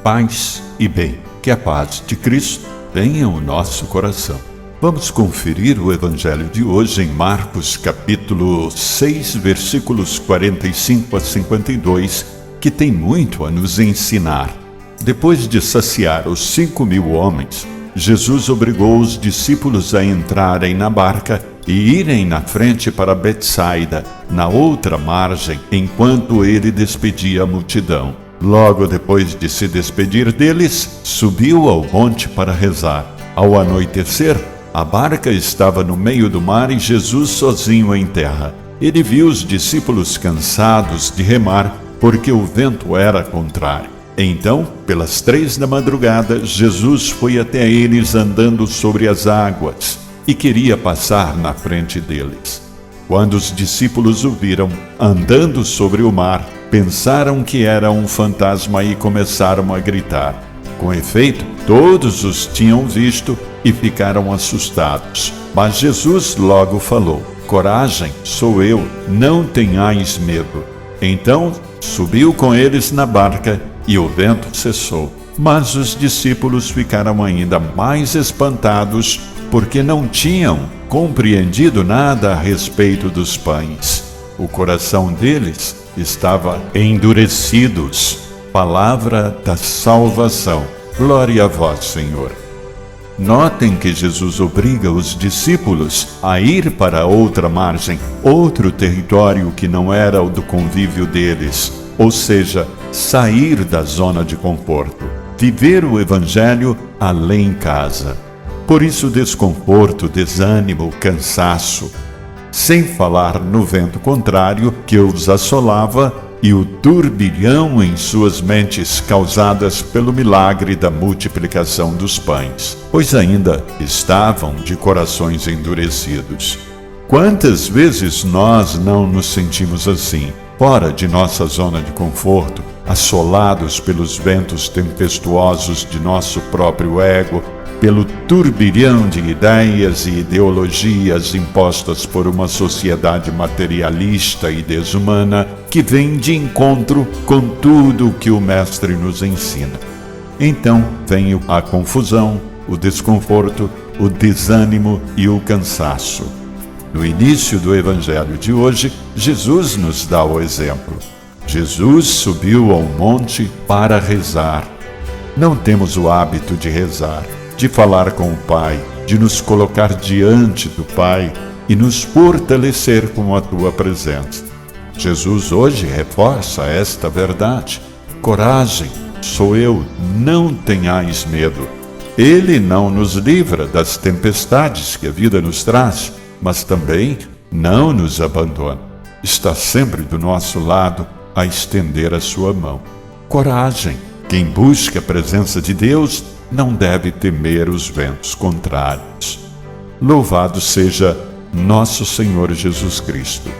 Paz e bem, que a paz de Cristo venha ao nosso coração. Vamos conferir o Evangelho de hoje em Marcos capítulo 6, versículos 45 a 52, que tem muito a nos ensinar. Depois de saciar os 5.000 homens, Jesus obrigou os discípulos a entrarem na barca e irem na frente para Betsaida, na outra margem, enquanto ele despedia a multidão. Logo depois de se despedir deles, subiu ao monte para rezar. Ao anoitecer, a barca estava no meio do mar e Jesus sozinho em terra. Ele viu os discípulos cansados de remar, porque o vento era contrário. Então, pelas 3 da madrugada, Jesus foi até eles andando sobre as águas e queria passar na frente deles. Quando os discípulos o viram andando sobre o mar, pensaram que era um fantasma e começaram a gritar. Com efeito, todos os tinham visto e ficaram assustados. Mas Jesus logo falou: "Coragem, sou eu, não tenhais medo." Então, subiu com eles na barca e o vento cessou. Mas os discípulos ficaram ainda mais espantados, porque não tinham compreendido nada a respeito dos pães. O coração deles estava endurecidos. Palavra da salvação. Glória a vós, Senhor. Notem que Jesus obriga os discípulos a ir para outra margem, outro território que não era o do convívio deles, ou seja, sair da zona de conforto, viver o Evangelho além casa. Por isso, desconforto, desânimo, cansaço, sem falar no vento contrário que os assolava e o turbilhão em suas mentes causadas pelo milagre da multiplicação dos pães, pois ainda estavam de corações endurecidos. Quantas vezes nós não nos sentimos assim, fora de nossa zona de conforto, assolados pelos ventos tempestuosos de nosso próprio ego, pelo turbilhão de ideias e ideologias impostas por uma sociedade materialista e desumana que vem de encontro com tudo o que o Mestre nos ensina. Então vem a confusão, o desconforto, o desânimo e o cansaço. No início do Evangelho de hoje, Jesus nos dá o exemplo. Jesus subiu ao monte para rezar. Não temos o hábito de rezar, de falar com o Pai, de nos colocar diante do Pai e nos fortalecer com a tua presença. Jesus hoje reforça esta verdade. Coragem, sou eu, não tenhais medo. Ele não nos livra das tempestades que a vida nos traz, mas também não nos abandona. Está sempre do nosso lado a estender a sua mão. Coragem, quem busca a presença de Deus não deve temer os ventos contrários. Louvado seja nosso Senhor Jesus Cristo.